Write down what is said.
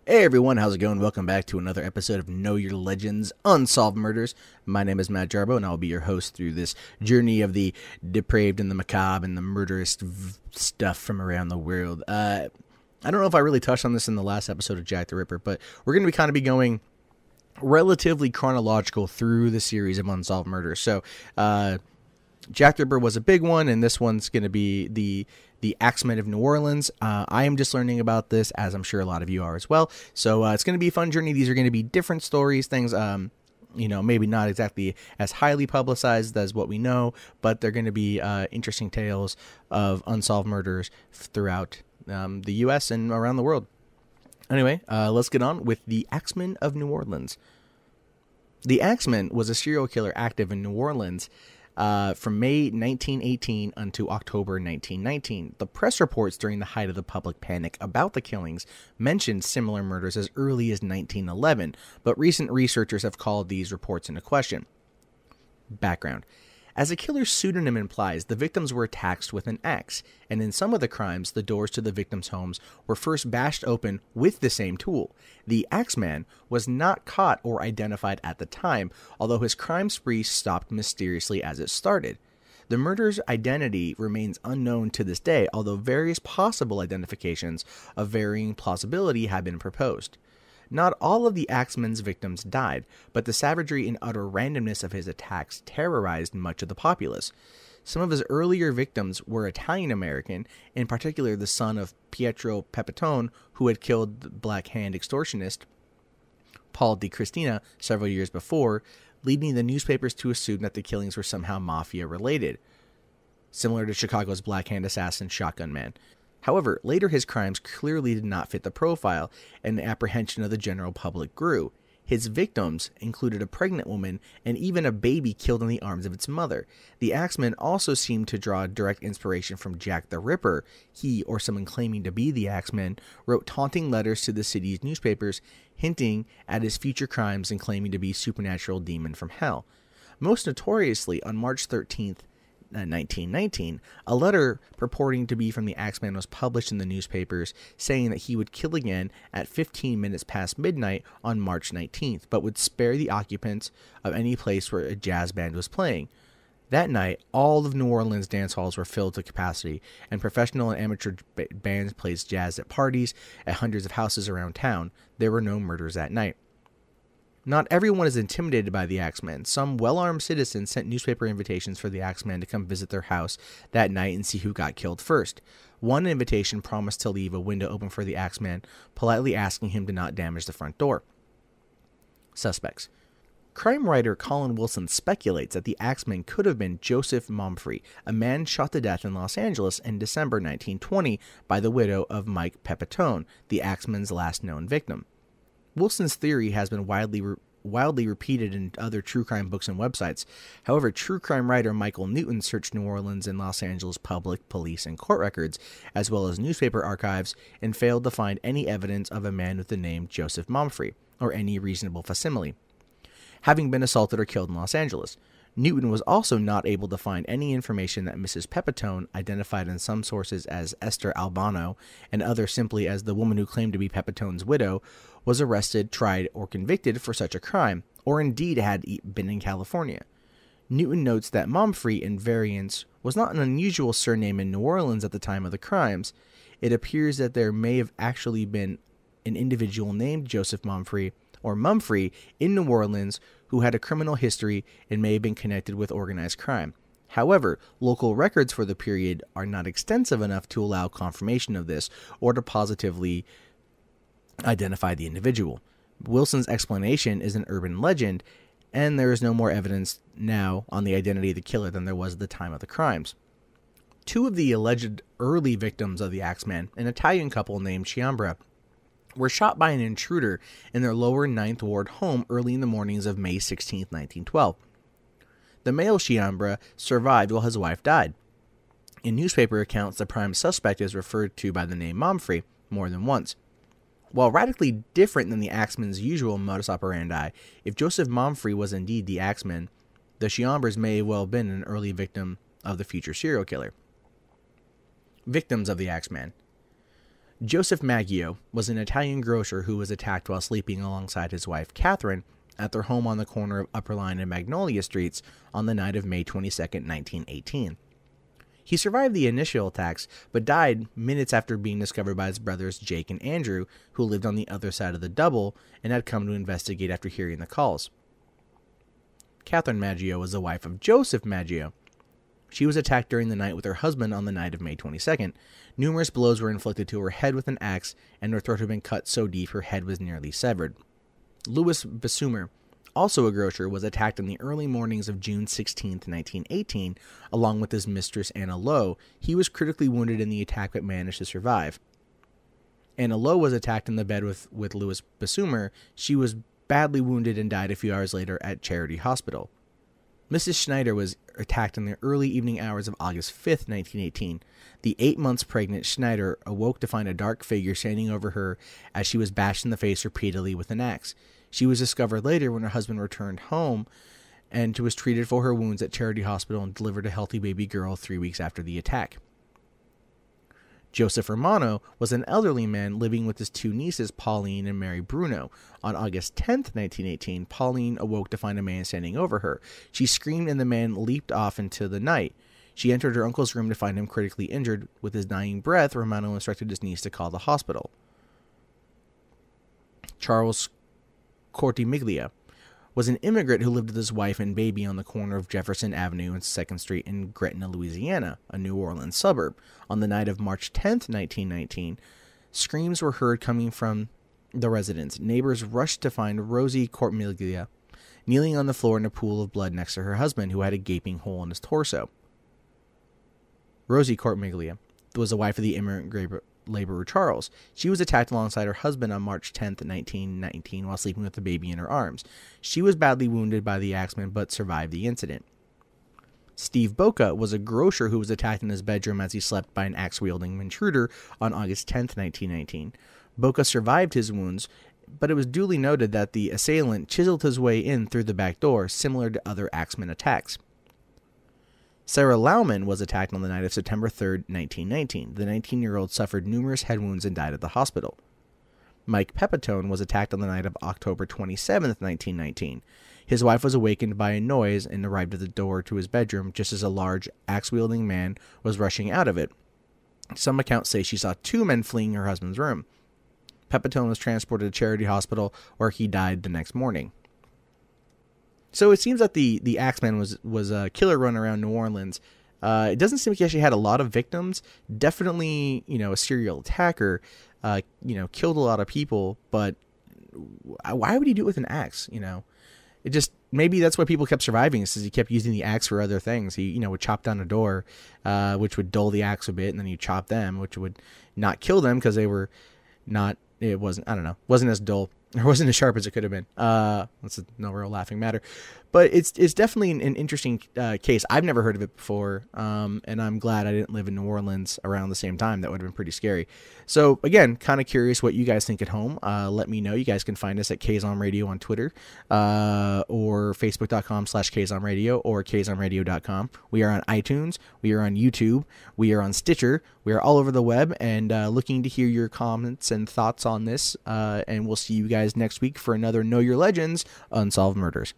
Hey everyone, how's it going? Welcome back to another episode of Know Your Legends, Unsolved Murders. My name is Matt Jarbo, and I'll be your host through this journey of the depraved and the macabre and the murderous stuff from around the world. I don't know if I really touched on this in the last episode of Jack the Ripper, but we're going to be going relatively chronological through the series of Unsolved Murders. So, Jack the Ripper was a big one, and this one's going to be the Axeman of New Orleans. I am just learning about this, as I'm sure a lot of you are as well. So it's going to be a fun journey. These are going to be different stories, things, maybe not exactly as highly publicized as what we know, but they're going to be interesting tales of unsolved murders throughout the U.S. and around the world. Anyway, let's get on with the Axeman of New Orleans. The Axeman was a serial killer active in New Orleans from May 1918 until October 1919. The press reports during the height of the public panic about the killings mentioned similar murders as early as 1911, but recent researchers have called these reports into question. Background. As the killer's pseudonym implies, the victims were attacked with an axe, and in some of the crimes, the doors to the victims' homes were first bashed open with the same tool. The Axeman was not caught or identified at the time, although his crime spree stopped mysteriously as it started. The murderer's identity remains unknown to this day, although various possible identifications of varying plausibility have been proposed. Not all of the Axeman's victims died, but the savagery and utter randomness of his attacks terrorized much of the populace. Some of his earlier victims were Italian-American, in particular the son of Pietro Pepitone, who had killed the Black Hand extortionist Paul Di Cristina several years before, leading the newspapers to assume that the killings were somehow mafia-related, similar to Chicago's Black Hand assassin Shotgun Man. However, later his crimes clearly did not fit the profile, and the apprehension of the general public grew. His victims included a pregnant woman and even a baby killed in the arms of its mother. The Axeman also seemed to draw direct inspiration from Jack the Ripper. He, or someone claiming to be the Axeman, wrote taunting letters to the city's newspapers, hinting at his future crimes and claiming to be a supernatural demon from hell. Most notoriously, on March 13th, 1919, a letter purporting to be from the Axeman was published in the newspapers, saying that he would kill again at 15 minutes past midnight on March 19th, but would spare the occupants of any place where a jazz band was playing. That night, all of New Orleans dance halls were filled to capacity, and professional and amateur bands played jazz at parties at hundreds of houses around town. There were no murders that night. Not everyone is intimidated by the Axeman. Some well-armed citizens sent newspaper invitations for the Axeman to come visit their house that night and see who got killed first. One invitation promised to leave a window open for the Axeman, politely asking him to not damage the front door. Suspects. Crime writer Colin Wilson speculates that the Axeman could have been Joseph Momfrey, a man shot to death in Los Angeles in December 1920 by the widow of Mike Pepitone, the Axeman's last known victim. Wilson's theory has been widely repeated in other true crime books and websites. However, true crime writer Michael Newton searched New Orleans and Los Angeles public, police, and court records, as well as newspaper archives, and failed to find any evidence of a man with the name Joseph Momfrey, or any reasonable facsimile, having been assaulted or killed in Los Angeles. Newton was also not able to find any information that Mrs. Pepitone, identified in some sources as Esther Albano and others simply as the woman who claimed to be Pepitone's widow, was arrested, tried, or convicted for such a crime, or indeed had been in California. Newton notes that Momfrey, in variance, was not an unusual surname in New Orleans at the time of the crimes. It appears that there may have actually been an individual named Joseph Momfrey, or Mumfrey, in New Orleans who had a criminal history and may have been connected with organized crime. However, local records for the period are not extensive enough to allow confirmation of this or to positively identify the individual. Wilson's explanation is an urban legend, and there is no more evidence now on the identity of the killer than there was at the time of the crimes. Two of the alleged early victims of the Axeman, an Italian couple named Chiambra, were shot by an intruder in their lower Ninth Ward home early in the mornings of May 16, 1912. The male Chiambra survived while his wife died. In newspaper accounts, the prime suspect is referred to by the name Momfrey more than once. While radically different than the Axeman's usual modus operandi, if Joseph Momfrey was indeed the Axeman, the Chiambras may well have been an early victim of the future serial killer. Victims of the Axeman. Joseph Maggio was an Italian grocer who was attacked while sleeping alongside his wife, Catherine, at their home on the corner of Upper Line and Magnolia Streets on the night of May 22, 1918. He survived the initial attacks, but died minutes after being discovered by his brothers Jake and Andrew, who lived on the other side of the double and had come to investigate after hearing the calls. Catherine Maggio was the wife of Joseph Maggio. She was attacked during the night with her husband on the night of May 22nd. Numerous blows were inflicted to her head with an axe, and her throat had been cut so deep her head was nearly severed. Louis Bessumer, also a grocer, was attacked in the early mornings of June 16, 1918, along with his mistress Anna Lowe. He was critically wounded in the attack but managed to survive. Anna Lowe was attacked in the bed with Louis Bessumer. She was badly wounded and died a few hours later at Charity Hospital. Mrs. Schneider was attacked in the early evening hours of August 5, 1918. The 8 months pregnant Schneider awoke to find a dark figure standing over her as she was bashed in the face repeatedly with an axe. She was discovered later when her husband returned home and was treated for her wounds at Charity Hospital and delivered a healthy baby girl 3 weeks after the attack. Joseph Romano was an elderly man living with his 2 nieces, Pauline and Mary Bruno. On August 10, 1918, Pauline awoke to find a man standing over her. She screamed and the man leaped off into the night. She entered her uncle's room to find him critically injured. With his dying breath, Romano instructed his niece to call the hospital. Charles Cortimiglia was an immigrant who lived with his wife and baby on the corner of Jefferson Avenue and 2nd Street in Gretna, Louisiana, a New Orleans suburb. On the night of March 10, 1919, screams were heard coming from the residence. Neighbors rushed to find Rosie Cortimiglia kneeling on the floor in a pool of blood next to her husband, who had a gaping hole in his torso. Rosie Cortimiglia was the wife of the immigrant laborer Charles. She was attacked alongside her husband on March 10, 1919, while sleeping with the baby in her arms. She was badly wounded by the Axeman, but survived the incident. Steve Boca was a grocer who was attacked in his bedroom as he slept by an axe-wielding intruder on August 10, 1919. Boca survived his wounds, but it was duly noted that the assailant chiseled his way in through the back door, similar to other Axeman attacks. Sarah Lauman was attacked on the night of September 3, 1919. The 19-year-old suffered numerous head wounds and died at the hospital. Mike Pepitone was attacked on the night of October 27, 1919. His wife was awakened by a noise and arrived at the door to his bedroom just as a large axe-wielding man was rushing out of it. Some accounts say she saw 2 men fleeing her husband's room. Pepitone was transported to Charity Hospital, where he died the next morning. So it seems that the Axeman was a killer run around New Orleans. It doesn't seem like he actually had a lot of victims. Definitely, a serial attacker. Killed a lot of people. But why would he do it with an axe? It just, maybe that's why people kept surviving, is he kept using the axe for other things. He would chop down a door, which would dull the axe a bit, and then he'd chop them, which would not kill them because they were not. It wasn't as dull. Or wasn't as sharp as it could have been. That's no real laughing matter. But it's definitely an interesting case. I've never heard of it before, and I'm glad I didn't live in New Orleans around the same time. That would have been pretty scary. So, again, kind of curious what you guys think at home. Let me know. You guys can find us at kzomradio on Twitter, or facebook.com/kzomradio, or kzomradio.com. We are on iTunes. We are on YouTube. We are on Stitcher. We are all over the web, and looking to hear your comments and thoughts on this. And we'll see you guys next week for another Know Your Legends Unsolved Murders.